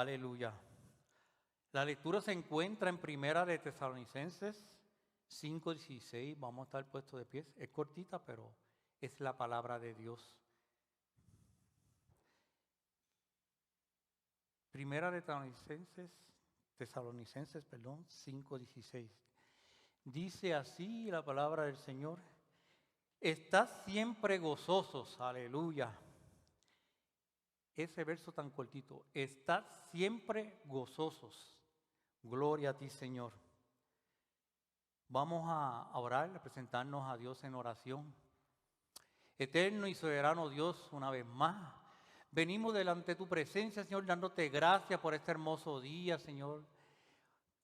Aleluya. La lectura se encuentra en Primera de Tesalonicenses 5:16. Vamos a estar puestos de pies. Es cortita, pero es la palabra de Dios. Primera de Tesalonicenses 5:16. Dice así la palabra del Señor: estad siempre gozosos, aleluya. Ese verso tan cortito, estad siempre gozosos. Gloria a ti, Señor. Vamos a orar, a presentarnos a Dios en oración. Eterno y soberano Dios, una vez más, venimos delante de tu presencia, Señor, dándote gracias por este hermoso día, Señor.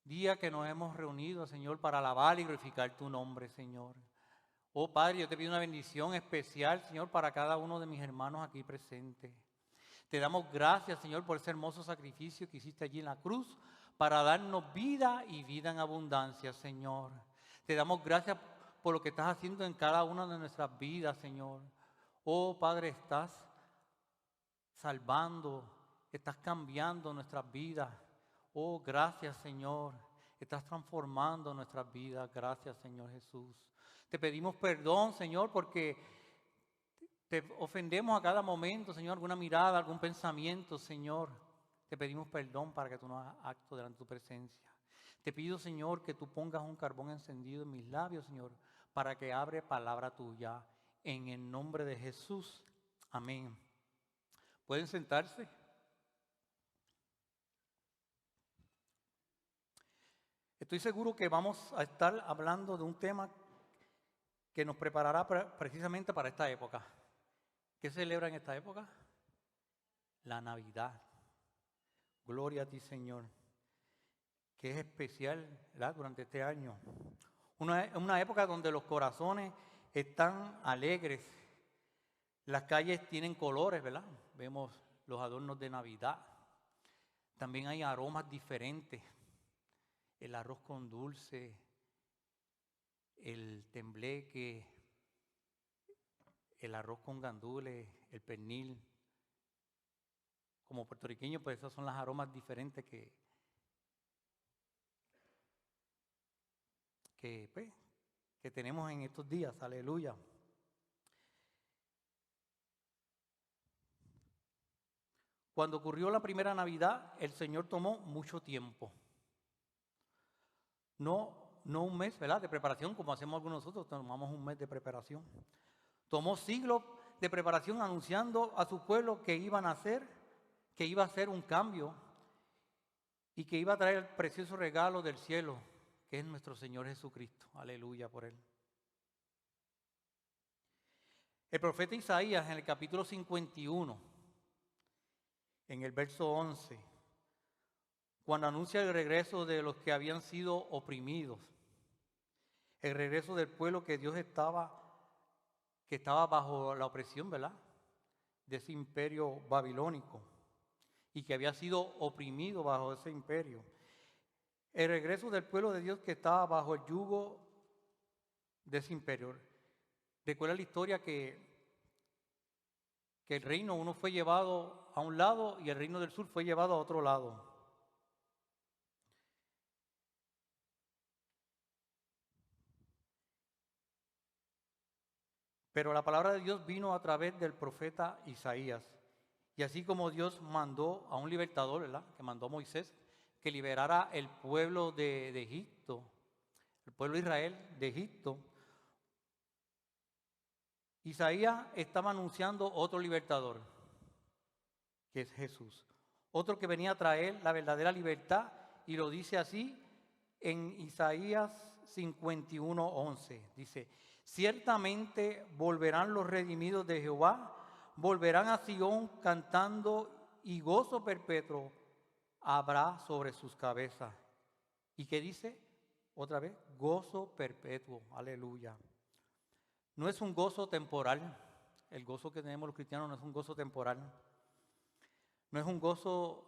Día que nos hemos reunido, Señor, para alabar y glorificar tu nombre, Señor. Oh Padre, yo te pido una bendición especial, Señor, para cada uno de mis hermanos aquí presentes. Te damos gracias, Señor, por ese hermoso sacrificio que hiciste allí en la cruz para darnos vida y vida en abundancia, Señor. Te damos gracias por lo que estás haciendo en cada una de nuestras vidas, Señor. Oh Padre, estás salvando, estás cambiando nuestras vidas. Oh, gracias, Señor. Estás transformando nuestras vidas. Gracias, Señor Jesús. Te pedimos perdón, Señor, porque te ofendemos a cada momento, Señor, alguna mirada, algún pensamiento, Señor. Te pedimos perdón para que tú no hagas acto delante de tu presencia. Te pido, Señor, que tú pongas un carbón encendido en mis labios, Señor, para que abre palabra tuya. En el nombre de Jesús. Amén. ¿Pueden sentarse? Estoy seguro que vamos a estar hablando de un tema que nos preparará precisamente para esta época. ¿Qué se celebra en esta época? La Navidad. Gloria a ti, Señor, que es especial, ¿verdad?, durante este año. Una época donde los corazones están alegres, las calles tienen colores, ¿verdad? Vemos los adornos de Navidad. También hay aromas diferentes. El arroz con dulce, el tembleque, el arroz con gandules, el pernil. Como puertorriqueños, pues esos son los aromas diferentes que tenemos en estos días. Aleluya. Cuando ocurrió la primera Navidad, el Señor tomó mucho tiempo. No un mes, ¿verdad?, de preparación, como hacemos algunos nosotros, tomamos un mes de preparación. Tomó siglos de preparación anunciando a su pueblo que iban a hacer, que iba a ser un cambio y que iba a traer el precioso regalo del cielo, que es nuestro Señor Jesucristo. Aleluya por Él. El profeta Isaías en el capítulo 51, en el verso 11, cuando anuncia el regreso de los que habían sido oprimidos, el regreso del pueblo que estaba bajo la opresión, ¿verdad?, de ese imperio babilónico y que había sido oprimido bajo ese imperio. El regreso del pueblo de Dios que estaba bajo el yugo de ese imperio. Recuerda la historia que el reino uno fue llevado a un lado y el reino del sur fue llevado a otro lado. Pero la palabra de Dios vino a través del profeta Isaías. Y así como Dios mandó a un libertador, ¿verdad?, que mandó a Moisés, que liberara el pueblo de Egipto, el pueblo de Israel de Egipto, Isaías estaba anunciando otro libertador, que es Jesús. Otro que venía a traer la verdadera libertad, y lo dice así en Isaías 51:11. Dice: ciertamente volverán los redimidos de Jehová, volverán a Sion cantando, y gozo perpetuo habrá sobre sus cabezas. ¿Y qué dice? Otra vez, gozo perpetuo. Aleluya. No es un gozo temporal. El gozo que tenemos los cristianos no es un gozo temporal. No es un gozo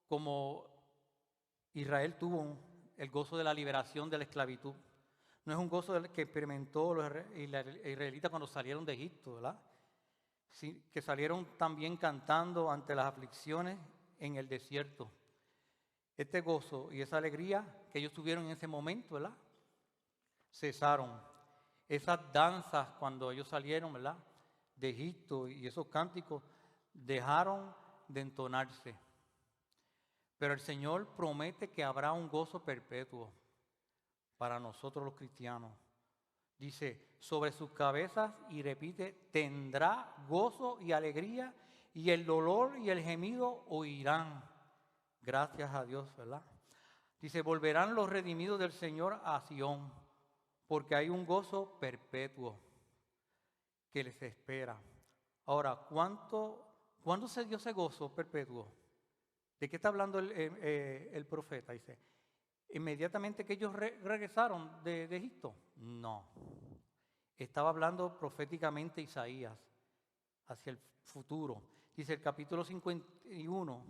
como Israel tuvo el gozo de la liberación de la esclavitud. No es un gozo que experimentó los israelitas cuando salieron de Egipto, ¿verdad? Sí, que salieron también cantando ante las aflicciones en el desierto. Este gozo y esa alegría que ellos tuvieron en ese momento, ¿verdad? Cesaron. Esas danzas cuando ellos salieron, ¿verdad?, de Egipto, y esos cánticos dejaron de entonarse. Pero el Señor promete que habrá un gozo perpetuo para nosotros los cristianos. Dice, sobre sus cabezas, y repite, tendrá gozo y alegría, y el dolor y el gemido huirán. Gracias a Dios, ¿verdad? Dice, volverán los redimidos del Señor a Sión, porque hay un gozo perpetuo que les espera. Ahora, ¿cuándo se dio ese gozo perpetuo? ¿De qué está hablando el profeta? Dice, ¿inmediatamente que ellos regresaron de Egipto? No. Estaba hablando proféticamente Isaías hacia el futuro. Dice el capítulo 51.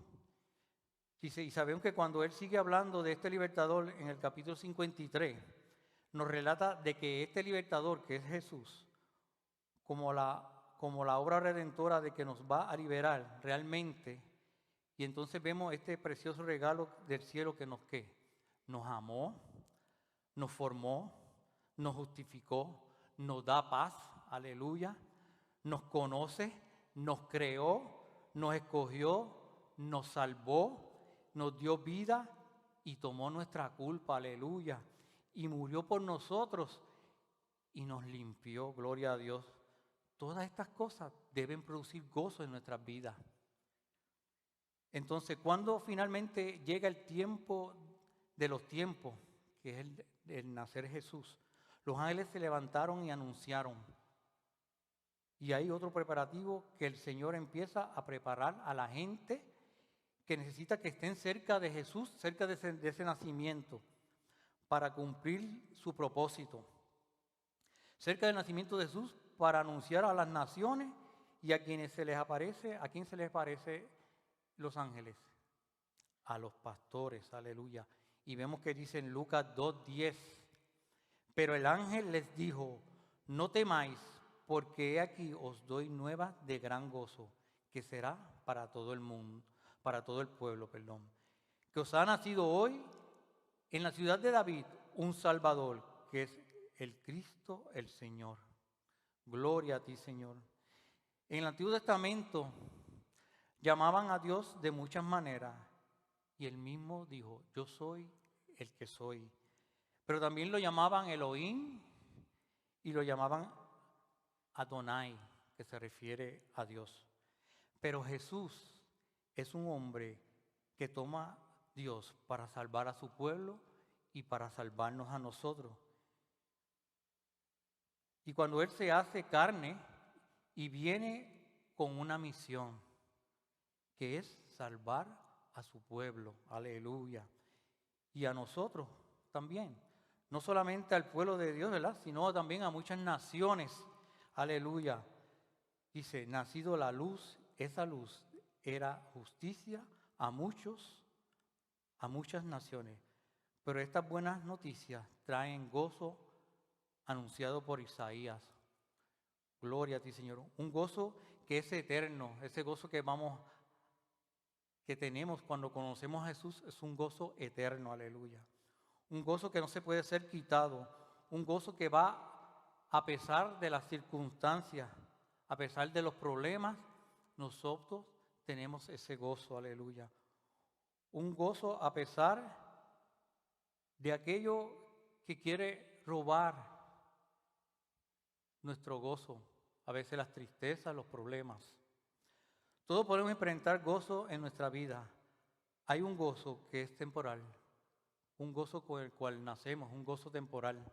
Dice, y sabemos que cuando él sigue hablando de este libertador en el capítulo 53, nos relata de que este libertador, que es Jesús, como la obra redentora de que nos va a liberar realmente. Y entonces vemos este precioso regalo del cielo que nos amó, nos formó, nos justificó, nos da paz, aleluya, nos conoce, nos creó, nos escogió, nos salvó, nos dio vida y tomó nuestra culpa, aleluya, y murió por nosotros y nos limpió, gloria a Dios. Todas estas cosas deben producir gozo en nuestras vidas. Entonces, cuando finalmente llega el tiempo de los tiempos, que es el nacer Jesús, los ángeles se levantaron y anunciaron. Y hay otro preparativo que el Señor empieza a preparar a la gente que necesita que estén cerca de Jesús, cerca de ese nacimiento, para cumplir su propósito. Cerca del nacimiento de Jesús, para anunciar a las naciones y a quienes se les aparece, ¿a quién se les aparece los ángeles? A los pastores, aleluya. Y vemos que dice en Lucas 2:10, pero el ángel les dijo, no temáis, porque he aquí os doy nuevas de gran gozo, que será para todo el mundo, para todo el pueblo, que os ha nacido hoy en la ciudad de David un Salvador, que es el Cristo, el Señor. Gloria a ti, Señor. En el Antiguo Testamento llamaban a Dios de muchas maneras y él mismo dijo, yo soy el que soy. Pero también lo llamaban Elohim y lo llamaban Adonai, que se refiere a Dios. Pero Jesús es un hombre que toma Dios para salvar a su pueblo y para salvarnos a nosotros. Y cuando Él se hace carne y viene con una misión, que es salvar a su pueblo, aleluya, y a nosotros también, no solamente al pueblo de Dios, ¿verdad?, sino también a muchas naciones, aleluya. Dice, nacido la luz, esa luz era justicia a muchas naciones, pero estas buenas noticias traen gozo anunciado por Isaías. Gloria a ti, Señor. Un gozo que es eterno, ese gozo que tenemos cuando conocemos a Jesús es un gozo eterno, aleluya. Un gozo que no se puede ser quitado, un gozo que va a pesar de las circunstancias, a pesar de los problemas, nosotros tenemos ese gozo, aleluya. Un gozo a pesar de aquello que quiere robar nuestro gozo, a veces las tristezas, los problemas. Todos podemos enfrentar gozo en nuestra vida. Hay un gozo que es temporal, un gozo con el cual nacemos, un gozo temporal.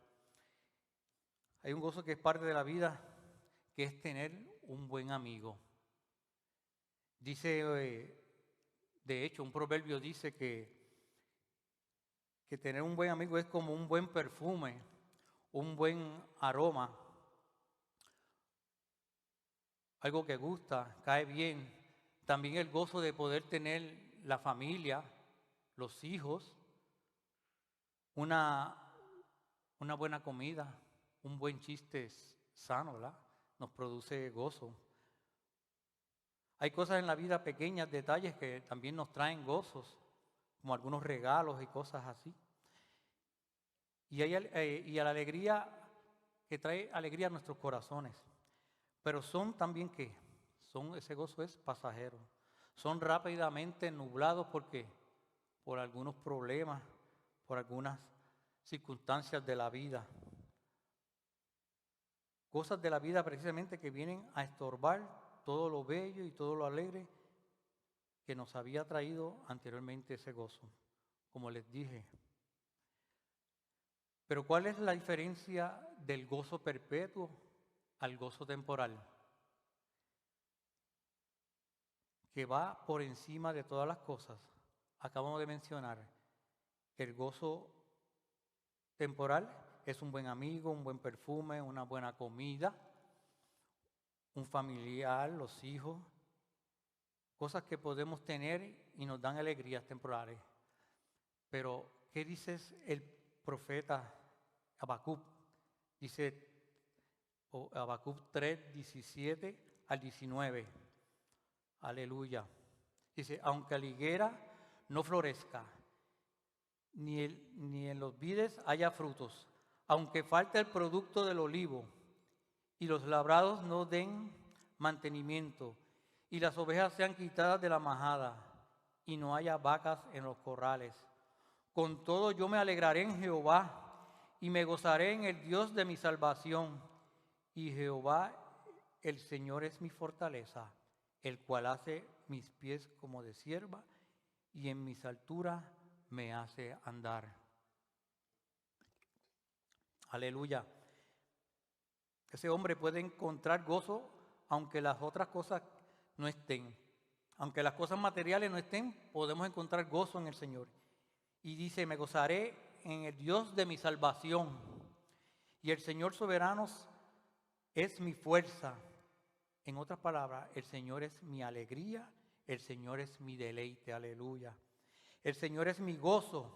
Hay un gozo que es parte de la vida, que es tener un buen amigo. Dice, de hecho, un proverbio dice que tener un buen amigo es como un buen perfume, un buen aroma, algo que gusta, cae bien. También el gozo de poder tener la familia, los hijos, una buena comida, un buen chiste sano, ¿verdad? Nos produce gozo. Hay cosas en la vida pequeñas, detalles que también nos traen gozos, como algunos regalos y cosas así. Y a la alegría que trae alegría a nuestros corazones. Pero son también que ese gozo es pasajero. Son rápidamente nublados porque por algunos problemas, por algunas circunstancias de la vida. Cosas de la vida precisamente que vienen a estorbar todo lo bello y todo lo alegre que nos había traído anteriormente ese gozo, como les dije. Pero ¿cuál es la diferencia del gozo perpetuo al gozo temporal? Que va por encima de todas las cosas. Acabamos de mencionar que el gozo temporal es un buen amigo, un buen perfume, una buena comida, un familiar, los hijos, cosas que podemos tener y nos dan alegrías temporales. Pero, ¿qué dice el profeta Habacuc? Dice Habacuc 3, 17 al 19. Aleluya. Dice, aunque la higuera no florezca, ni en los vides haya frutos, aunque falte el producto del olivo, y los labrados no den mantenimiento, y las ovejas sean quitadas de la majada, y no haya vacas en los corrales. Con todo yo me alegraré en Jehová, y me gozaré en el Dios de mi salvación. Y Jehová, el Señor, es mi fortaleza, el cual hace mis pies como de cierva, y en mis alturas me hace andar. Aleluya. Ese hombre puede encontrar gozo aunque las otras cosas no estén. Aunque las cosas materiales no estén, podemos encontrar gozo en el Señor. Y dice, me gozaré en el Dios de mi salvación. Y el Señor soberano es mi fuerza. En otras palabras, el Señor es mi alegría, el Señor es mi deleite, aleluya. El Señor es mi gozo.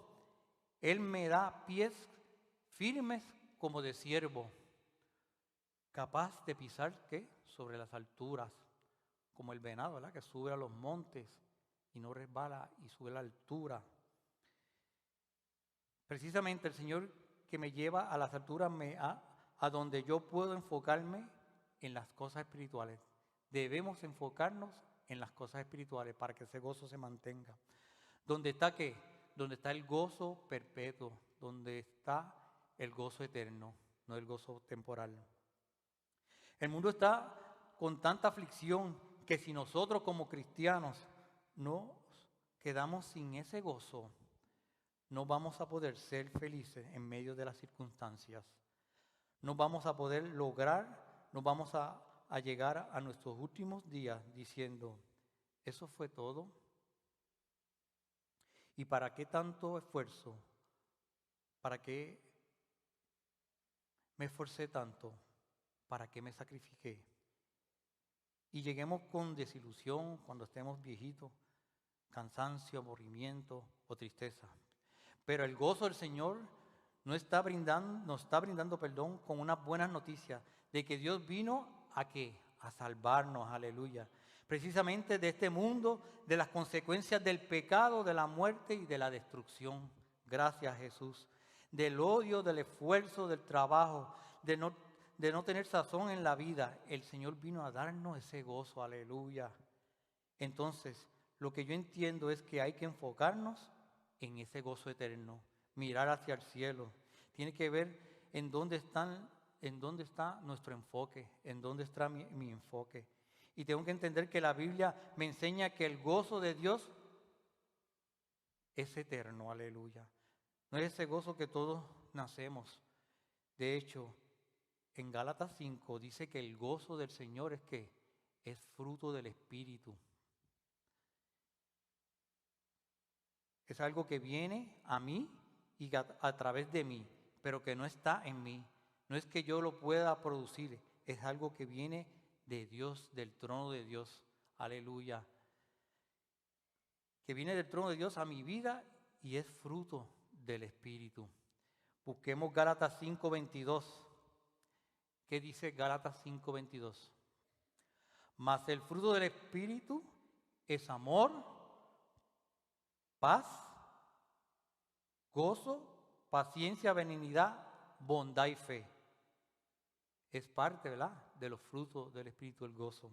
Él me da pies firmes como de ciervo, capaz de pisar, ¿qué? Sobre las alturas, como el venado, ¿verdad? Que sube a los montes y no resbala y sube a la altura. Precisamente el Señor que me lleva a las alturas, a donde yo puedo enfocarme en las cosas espirituales. Debemos enfocarnos en las cosas espirituales para que ese gozo se mantenga. ¿Dónde está qué? Donde está el gozo perpetuo, donde está el gozo eterno, no el gozo temporal. El mundo está con tanta aflicción que si nosotros como cristianos nos quedamos sin ese gozo, no vamos a poder ser felices en medio de las circunstancias. No vamos a poder lograr, no vamos a llegar a nuestros últimos días diciendo, ¿eso fue todo? ¿Y para qué tanto esfuerzo? ¿Para qué me esforcé tanto? ¿Para qué me sacrifiqué? Y lleguemos con desilusión cuando estemos viejitos, cansancio, aburrimiento o tristeza. Pero el gozo del Señor nos está brindando con unas buenas noticias de que Dios vino ¿a qué? A salvarnos, aleluya. Precisamente de este mundo, de las consecuencias del pecado, de la muerte y de la destrucción. Gracias, Jesús. Del odio, del esfuerzo, del trabajo, de no tener sazón en la vida. El Señor vino a darnos ese gozo, aleluya. Entonces, lo que yo entiendo es que hay que enfocarnos en ese gozo eterno, mirar hacia el cielo. Tiene que ver en dónde está nuestro enfoque, en dónde está mi enfoque. Y tengo que entender que la Biblia me enseña que el gozo de Dios es eterno, aleluya. No es ese gozo que todos nacemos. De hecho, en Gálatas 5 dice que el gozo del Señor es que es fruto del Espíritu. Es algo que viene a mí y a través de mí, pero que no está en mí. No es que yo lo pueda producir, es algo que viene de Dios, del trono de Dios. Aleluya. Que viene del trono de Dios a mi vida y es fruto del Espíritu. Busquemos Gálatas 5:22. ¿Qué dice Gálatas 5:22? Mas el fruto del Espíritu es amor, paz, gozo, paciencia, benignidad, bondad y fe. Es parte, ¿verdad?, de los frutos del Espíritu, el gozo.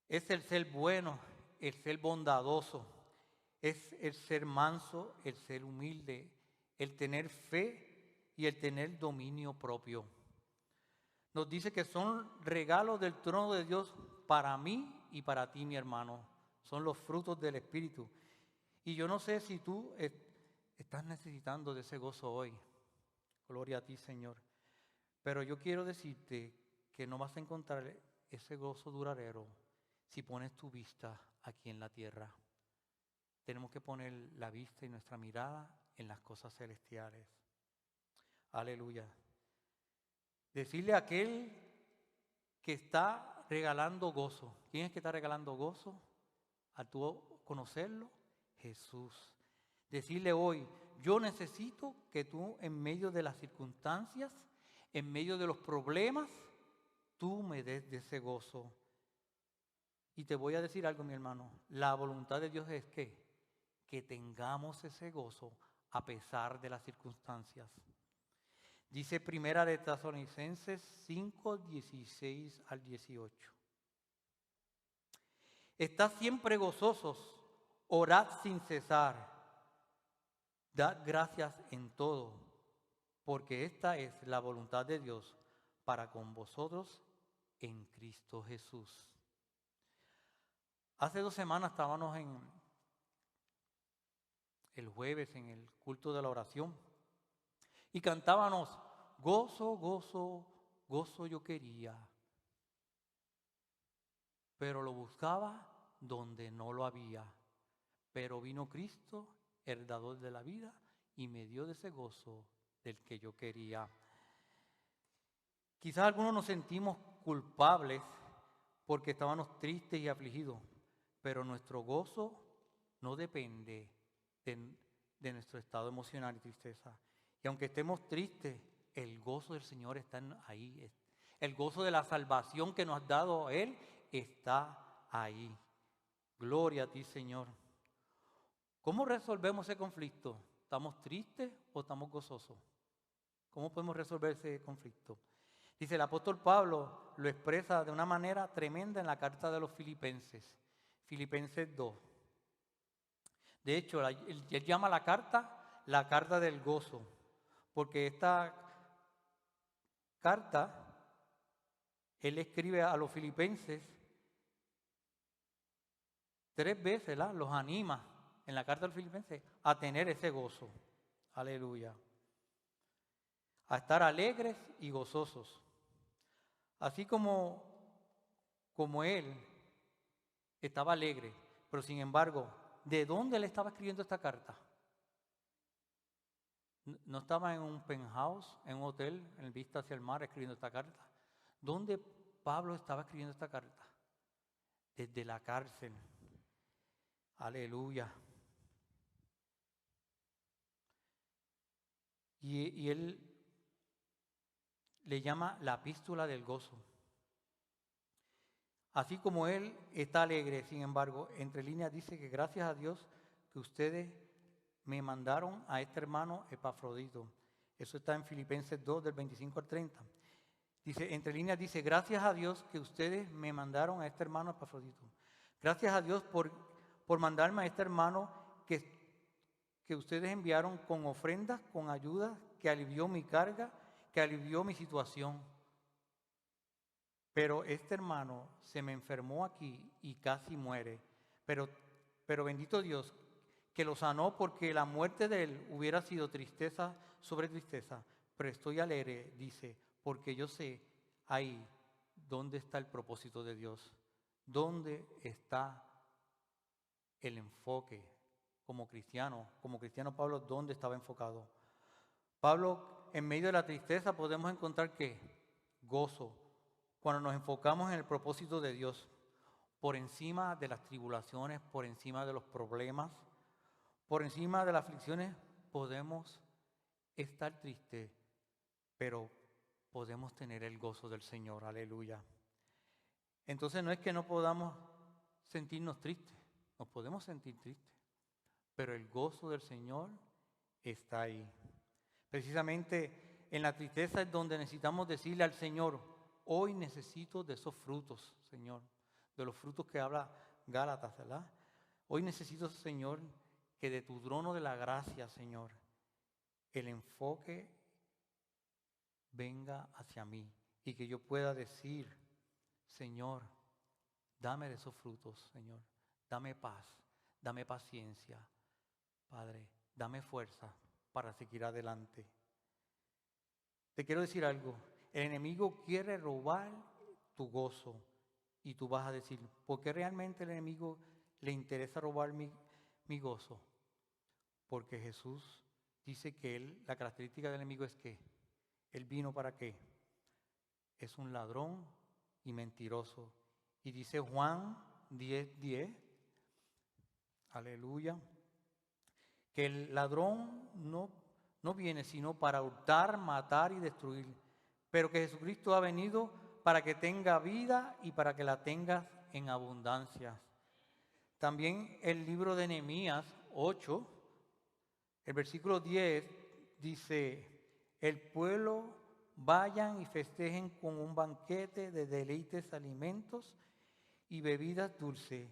Es el ser bueno, el ser bondadoso, es el ser manso, el ser humilde, el tener fe y el tener dominio propio. Nos dice que son regalos del trono de Dios para mí y para ti, mi hermano. Son los frutos del Espíritu. Y yo no sé si tú estás necesitando de ese gozo hoy. Gloria a ti, Señor. Pero yo quiero decirte que no vas a encontrar ese gozo duradero si pones tu vista aquí en la tierra. Tenemos que poner la vista y nuestra mirada en las cosas celestiales. Aleluya. Decirle a aquel que está regalando gozo. ¿Quién es que está regalando gozo? Al tú conocerlo, Jesús. Decirle hoy, yo necesito que tú en medio de las circunstancias, en medio de los problemas, tú me des de ese gozo. Y te voy a decir algo, mi hermano. La voluntad de Dios es que tengamos ese gozo a pesar de las circunstancias. Dice Primera de Tesalonicenses 5, 16 al 18. Estad siempre gozosos, orad sin cesar, dad gracias en todo, porque esta es la voluntad de Dios para con vosotros en Cristo Jesús. Hace 2 semanas estábamos el jueves en el culto de la oración y cantábamos, gozo, gozo, gozo yo quería, pero lo buscaba donde no lo había. Pero vino Cristo, el dador de la vida, y me dio de ese gozo del que yo quería. Quizás algunos nos sentimos culpables porque estábamos tristes y afligidos, pero nuestro gozo no depende de nuestro estado emocional y tristeza. Y aunque estemos tristes, el gozo del Señor está ahí. El gozo de la salvación que nos ha dado Él está ahí. Gloria a ti, Señor. ¿Cómo resolvemos ese conflicto? ¿Estamos tristes o estamos gozosos? ¿Cómo podemos resolver ese conflicto? Dice el apóstol Pablo, lo expresa de una manera tremenda en la carta de los Filipenses. Filipenses 2. De hecho, él llama la carta del gozo, porque esta carta, él escribe a los filipenses 3 veces, ¿verdad? Los anima en la carta de los filipenses a tener ese gozo. Aleluya. A estar alegres y gozosos. Así como él estaba alegre, pero sin embargo, ¿de dónde le estaba escribiendo esta carta? No estaba en un penthouse, en un hotel, en vista hacia el mar, escribiendo esta carta. ¿Dónde Pablo estaba escribiendo esta carta? Desde la cárcel. Aleluya. Y él le llama la epístola del gozo. Así como él está alegre, sin embargo, entre líneas dice que gracias a Dios que ustedes me mandaron a este hermano Epafrodito. Eso está en Filipenses 2, del 25 al 30. Dice, entre líneas dice, gracias a Dios que ustedes me mandaron a este hermano Epafrodito. Gracias a Dios por mandarme a este hermano que ustedes enviaron con ofrendas, con ayuda, que alivió mi carga, que alivió mi situación. Pero este hermano se me enfermó aquí y casi muere. Pero bendito Dios, que lo sanó, porque la muerte de él hubiera sido tristeza sobre tristeza. Pero estoy alegre, dice, porque yo sé ahí dónde está el propósito de Dios. Dónde está el enfoque como cristiano. Como cristiano Pablo, ¿dónde estaba enfocado? Pablo, en medio de la tristeza podemos encontrar ¿qué? Gozo. Cuando nos enfocamos en el propósito de Dios, por encima de las tribulaciones, por encima de los problemas, por encima de las aflicciones, podemos estar tristes, pero podemos tener el gozo del Señor. Aleluya. Entonces no es que no podamos sentirnos tristes, nos podemos sentir tristes, pero el gozo del Señor está ahí. Precisamente en la tristeza es donde necesitamos decirle al Señor, hoy necesito de esos frutos, Señor, de los frutos que habla Gálatas, ¿verdad? Hoy necesito, Señor, que de tu trono de la gracia, Señor, el enfoque venga hacia mí y que yo pueda decir, Señor, dame de esos frutos, Señor, dame paz, dame paciencia, Padre, dame fuerza para seguir adelante. Te quiero decir algo, el enemigo quiere robar tu gozo y tú vas a decir, ¿por qué realmente el enemigo le interesa robar mi gozo? Porque Jesús dice que la característica del enemigo es que él vino ¿para qué? Es un ladrón y mentiroso. Y dice Juan 10:10, aleluya, que el ladrón no viene sino para hurtar, matar y destruir, pero que Jesucristo ha venido para que tenga vida y para que la tengas en abundancia. También el libro de Nehemías 8, el versículo 10 dice, el pueblo vayan y festejen con un banquete de deleites alimentos y bebidas dulces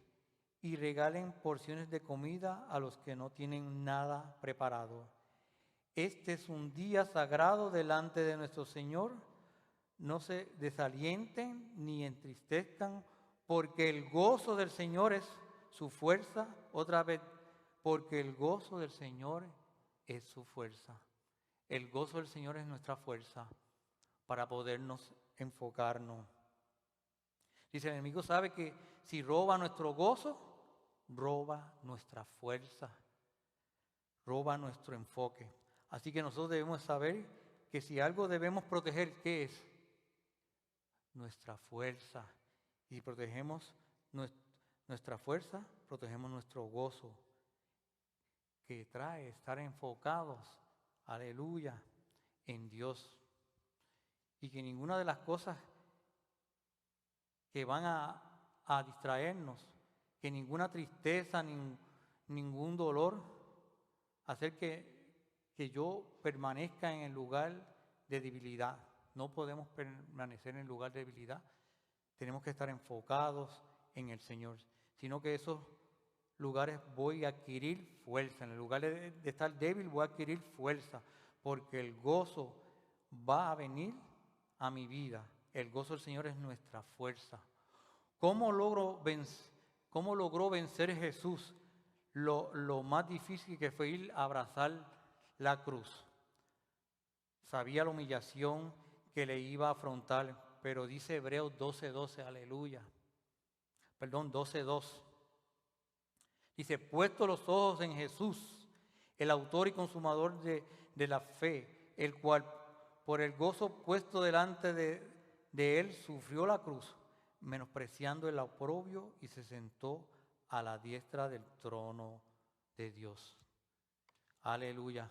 y regalen porciones de comida a los que no tienen nada preparado. Este es un día sagrado delante de nuestro Señor. No se desalienten ni entristezcan, porque el gozo del Señor es su fuerza. Otra vez, porque el gozo del Señor es su fuerza. El gozo del Señor es nuestra fuerza para podernos enfocarnos. Dice, el enemigo sabe que si roba nuestro gozo, roba nuestra fuerza, roba nuestro enfoque. Así que nosotros debemos saber que si algo debemos proteger, ¿qué es? Nuestra fuerza. Y protegemos nuestra fuerza, protegemos nuestro gozo, que trae estar enfocados, aleluya, en Dios. Y que ninguna de las cosas que van a distraernos, que ninguna tristeza, ningún dolor, hacer que yo permanezca en el lugar de debilidad. No podemos permanecer en el lugar de debilidad. Tenemos que estar enfocados en el Señor, sino que esos lugares voy a adquirir fuerza. En el lugar de estar débil voy a adquirir fuerza, porque el gozo va a venir a mi vida. El gozo del Señor es nuestra fuerza. ¿Cómo logró vencer Jesús lo más difícil que fue ir a abrazar la cruz? Sabía la humillación que le iba a afrontar, pero dice Hebreos 12:12, aleluya. Perdón, 12:2. Dice, puesto los ojos en Jesús, el autor y consumador de la fe, el cual por el gozo puesto delante de él sufrió la cruz, menospreciando el oprobio, y se sentó a la diestra del trono de Dios. Aleluya.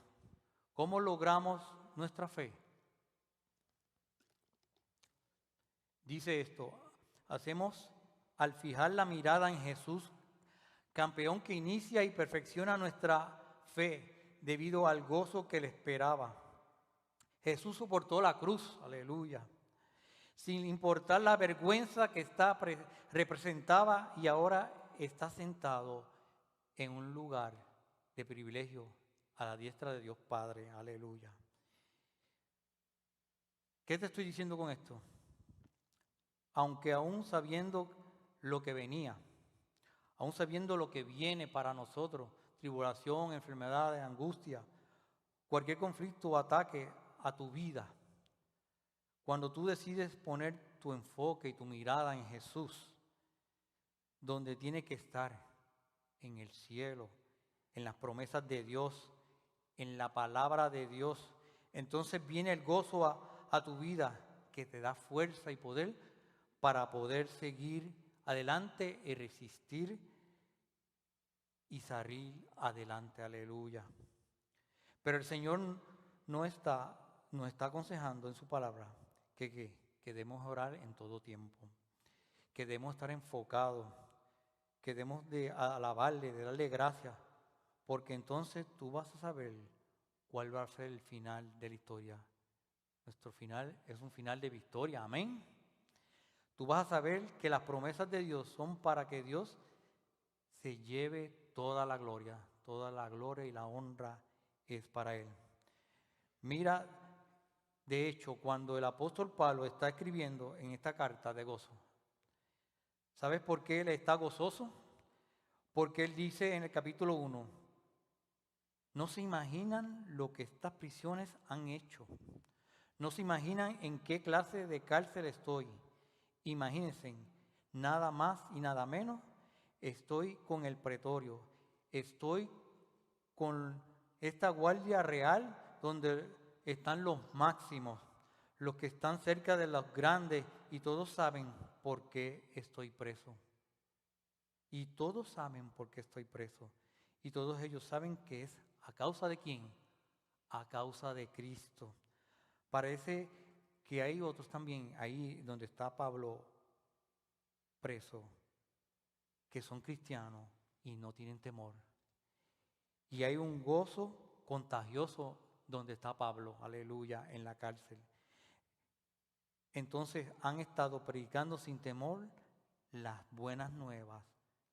¿Cómo logramos nuestra fe? Dice esto, hacemos al fijar la mirada en Jesús, campeón que inicia y perfecciona nuestra fe debido al gozo que le esperaba. Jesús soportó la cruz, aleluya, sin importar la vergüenza que representaba, y ahora está sentado en un lugar de privilegio a la diestra de Dios Padre, aleluya. ¿Qué te estoy diciendo con esto? Aunque aún sabiendo lo que venía, aún sabiendo lo que viene para nosotros, tribulación, enfermedades, angustia, cualquier conflicto o ataque a tu vida, cuando tú decides poner tu enfoque y tu mirada en Jesús, donde tiene que estar, en el cielo, en las promesas de Dios, en la palabra de Dios, entonces viene el gozo a tu vida, que te da fuerza y poder para poder seguir adelante y resistir y salir adelante, aleluya. Pero el Señor nos está aconsejando en su palabra que debemos orar en todo tiempo, que debemos estar enfocados, que debemos de alabarle, de darle gracias, porque entonces tú vas a saber cuál va a ser el final de la historia. Nuestro final es un final de victoria, amén. Tú vas a saber que las promesas de Dios son para que Dios se lleve toda la gloria y la honra es para Él. Mira, de hecho, cuando el apóstol Pablo está escribiendo en esta carta de gozo, ¿sabes por qué él está gozoso? Porque él dice en el capítulo 1, no se imaginan lo que estas prisiones han hecho. No se imaginan en qué clase de cárcel estoy. Imagínense, nada más y nada menos, estoy con el pretorio, estoy con esta guardia real donde están los máximos, los que están cerca de los grandes, y todos saben por qué estoy preso. Y todos saben por qué estoy preso. Y todos ellos saben que es a causa de quién, a causa de Cristo. Parece que hay otros también, ahí donde está Pablo preso, que son cristianos y no tienen temor. Y hay un gozo contagioso donde está Pablo, aleluya, en la cárcel. Entonces han estado predicando sin temor las buenas nuevas,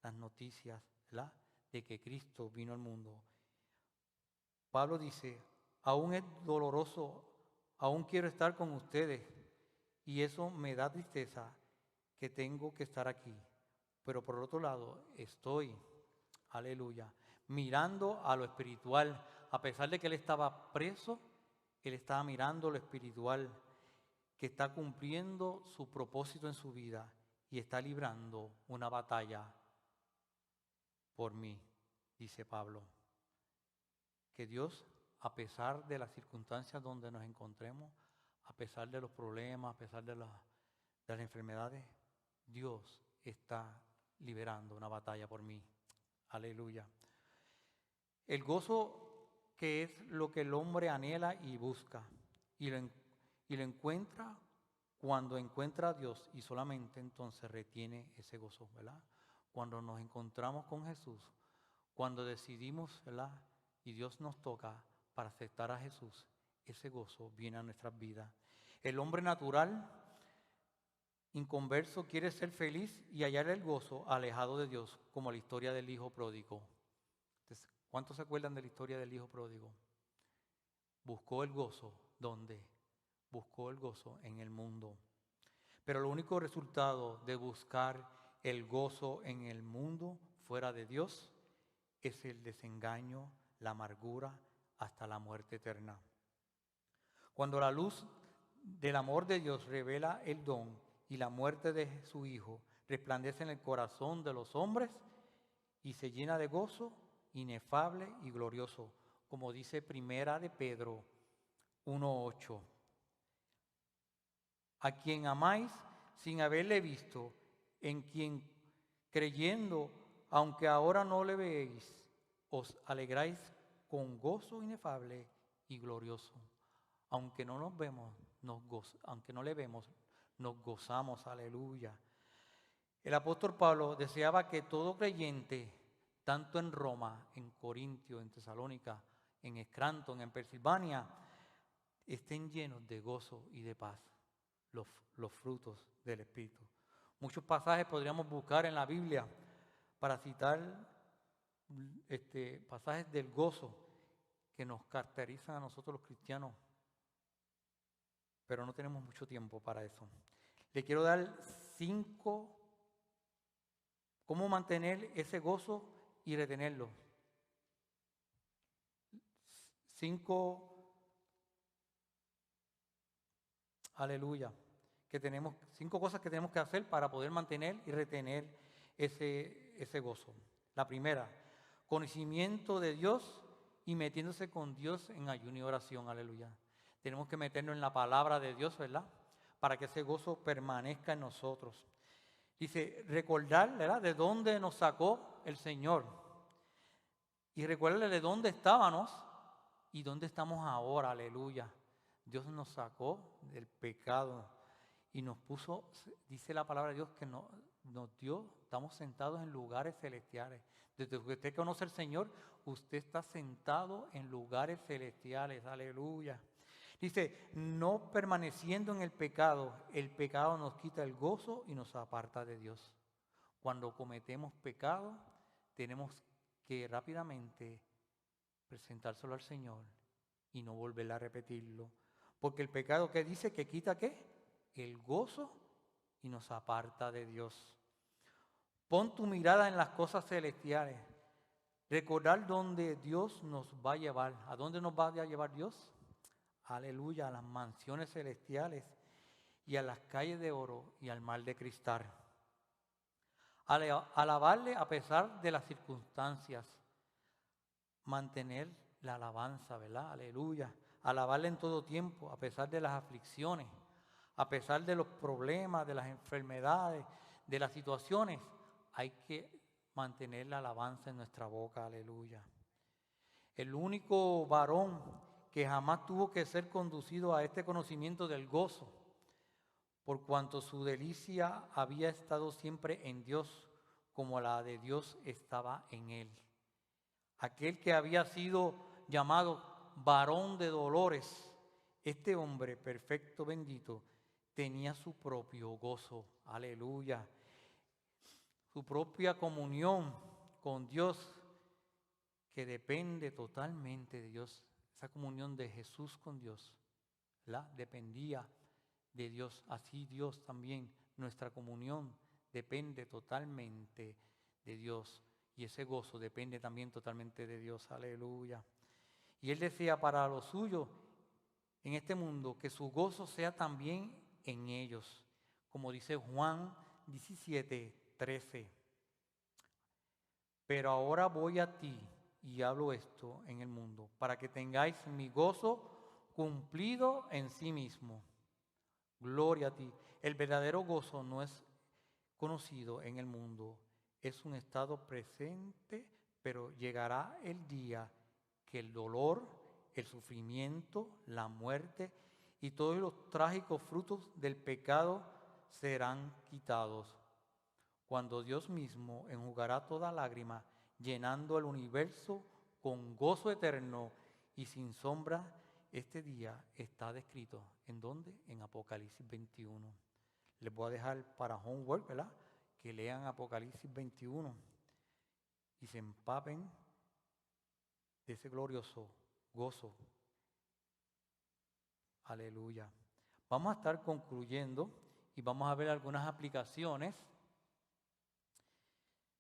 las noticias, ¿verdad?, de que Cristo vino al mundo. Pablo dice, aún es doloroso, aún quiero estar con ustedes, y eso me da tristeza que tengo que estar aquí. Pero por otro lado, estoy, aleluya, mirando a lo espiritual. A pesar de que él estaba preso, él estaba mirando lo espiritual, que está cumpliendo su propósito en su vida y está librando una batalla por mí, dice Pablo. Que Dios, a pesar de las circunstancias donde nos encontremos, a pesar de los problemas, a pesar de las enfermedades, Dios está liberando una batalla por mí. Aleluya. El gozo, que es lo que el hombre anhela y busca, y lo encuentra cuando encuentra a Dios, y solamente entonces retiene ese gozo, ¿verdad? Cuando nos encontramos con Jesús, cuando decidimos, ¿verdad?, y Dios nos toca para aceptar a Jesús, ese gozo viene a nuestras vidas. El hombre natural, inconverso, quiere ser feliz y hallar el gozo alejado de Dios, como la historia del hijo pródigo. Entonces, ¿cuántos se acuerdan de la historia del hijo pródigo? Buscó el gozo, ¿dónde? Buscó el gozo en el mundo. Pero el único resultado de buscar el gozo en el mundo fuera de Dios es el desengaño, la amargura, hasta la muerte eterna. Cuando la luz del amor de Dios revela el don y la muerte de su Hijo, resplandece en el corazón de los hombres y se llena de gozo inefable y glorioso, como dice Primera de Pedro 1:8. A quien amáis sin haberle visto, en quien creyendo, aunque ahora no le veéis, os alegráis con gozo inefable y glorioso. Aunque no nos vemos, aunque no le vemos, nos gozamos, aleluya. El apóstol Pablo deseaba que todo creyente, tanto en Roma, en Corintio, en Tesalónica, en Scranton, en Pensilvania, estén llenos de gozo y de paz, los frutos del Espíritu. Muchos pasajes podríamos buscar en la Biblia para citar pasajes del gozo que nos caracterizan a nosotros los cristianos, pero no tenemos mucho tiempo para eso. Le quiero dar 5 cómo mantener ese gozo y retenerlo. 5, aleluya, 5 cosas que tenemos que hacer para poder mantener y retener ese gozo. La primera, conocimiento de Dios y metiéndose con Dios en ayuno y oración, aleluya. Tenemos que meternos en la palabra de Dios, ¿verdad?, para que ese gozo permanezca en nosotros. Dice, recordar, ¿verdad?, de dónde nos sacó el Señor. Y recuerdarle de dónde estábamos y dónde estamos ahora, aleluya. Dios nos sacó del pecado y nos puso, dice la palabra de Dios, que nos dio, estamos sentados en lugares celestiales. Desde que usted conoce al Señor, usted está sentado en lugares celestiales, aleluya. Dice, no permaneciendo en el pecado nos quita el gozo y nos aparta de Dios. Cuando cometemos pecado, tenemos que rápidamente presentárselo al Señor y no volver a repetirlo. Porque el pecado, ¿qué dice? Que quita ¿qué? El gozo y nos aparta de Dios. Pon tu mirada en las cosas celestiales. Recordar dónde Dios nos va a llevar. ¿A dónde nos va a llevar Dios? Aleluya, a las mansiones celestiales y a las calles de oro y al mar de cristal. Alabarle a pesar de las circunstancias. Mantener la alabanza, ¿verdad? Aleluya. Alabarle en todo tiempo, a pesar de las aflicciones, a pesar de los problemas, de las enfermedades, de las situaciones. Hay que mantener la alabanza en nuestra boca, aleluya. El único varón que jamás tuvo que ser conducido a este conocimiento del gozo, por cuanto su delicia había estado siempre en Dios, como la de Dios estaba en él. Aquel que había sido llamado varón de dolores, este hombre perfecto, bendito, tenía su propio gozo, aleluya, su propia comunión con Dios, que depende totalmente de Dios. Esa comunión de Jesús con Dios, ¿verdad? Dependía de Dios. Así Dios también, nuestra comunión depende totalmente de Dios. Y ese gozo depende también totalmente de Dios. Aleluya. Y Él decía para los suyos en este mundo que su gozo sea también en ellos. Como dice Juan 17:13. Pero ahora voy a ti y hablo esto en el mundo, para que tengáis mi gozo cumplido en sí mismo. Gloria a ti. El verdadero gozo no es conocido en el mundo, es un estado presente, pero llegará el día que el dolor, el sufrimiento, la muerte y todos los trágicos frutos del pecado serán quitados. Cuando Dios mismo enjugará toda lágrima, llenando el universo con gozo eterno y sin sombra. Este día está descrito, ¿en dónde? En Apocalipsis 21. Les voy a dejar para homework, ¿verdad? Que lean Apocalipsis 21 y se empapen de ese glorioso gozo. Aleluya. Vamos a estar concluyendo y vamos a ver algunas aplicaciones.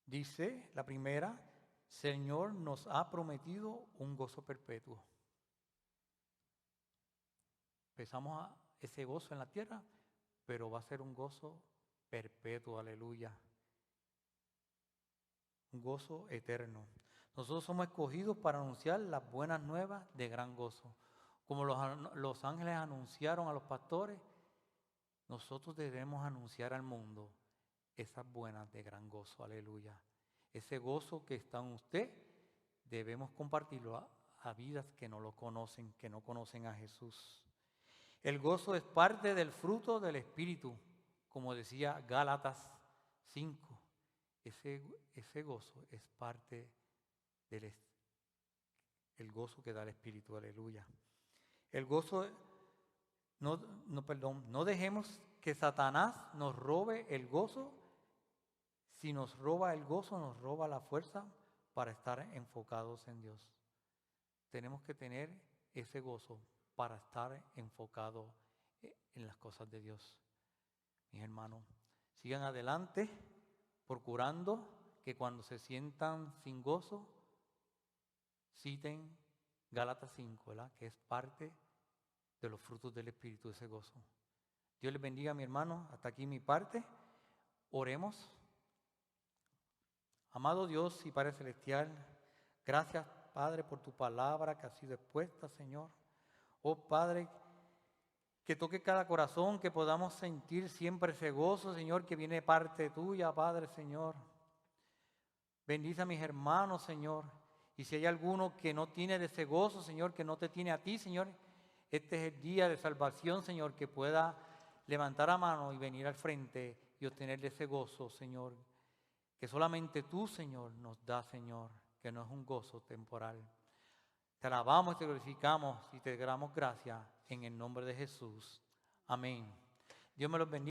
Dice la primera, Señor nos ha prometido un gozo perpetuo. Empezamos ese gozo en la tierra, pero va a ser un gozo perpetuo, aleluya. Un gozo eterno. Nosotros somos escogidos para anunciar las buenas nuevas de gran gozo. Como los ángeles anunciaron a los pastores, nosotros debemos anunciar al mundo esas buenas de gran gozo, aleluya. Ese gozo que está en usted, debemos compartirlo a vidas que no lo conocen, que no conocen a Jesús. El gozo es parte del fruto del Espíritu, como decía Gálatas 5. Ese gozo es parte del el gozo que da el Espíritu, aleluya. El gozo, no dejemos que Satanás nos robe el gozo. Si nos roba el gozo, nos roba la fuerza para estar enfocados en Dios. Tenemos que tener ese gozo para estar enfocados en las cosas de Dios. Mis hermanos, sigan adelante procurando que cuando se sientan sin gozo, citen Gálatas 5, ¿verdad? Que es parte de los frutos del Espíritu, ese gozo. Dios les bendiga, mi hermano. Hasta aquí mi parte. Oremos. Amado Dios y Padre Celestial, gracias, Padre, por tu palabra que ha sido expuesta, Señor. Oh, Padre, que toque cada corazón, que podamos sentir siempre ese gozo, Señor, que viene de parte tuya, Padre, Señor. Bendice a mis hermanos, Señor. Y si hay alguno que no tiene de ese gozo, Señor, que no te tiene a ti, Señor, este es el día de salvación, Señor, que pueda levantar la mano y venir al frente y obtener ese gozo, Señor, que solamente tú, Señor, nos da, Señor, que no es un gozo temporal. Te alabamos y te glorificamos y te damos gracias en el nombre de Jesús. Amén. Dios me los bendiga.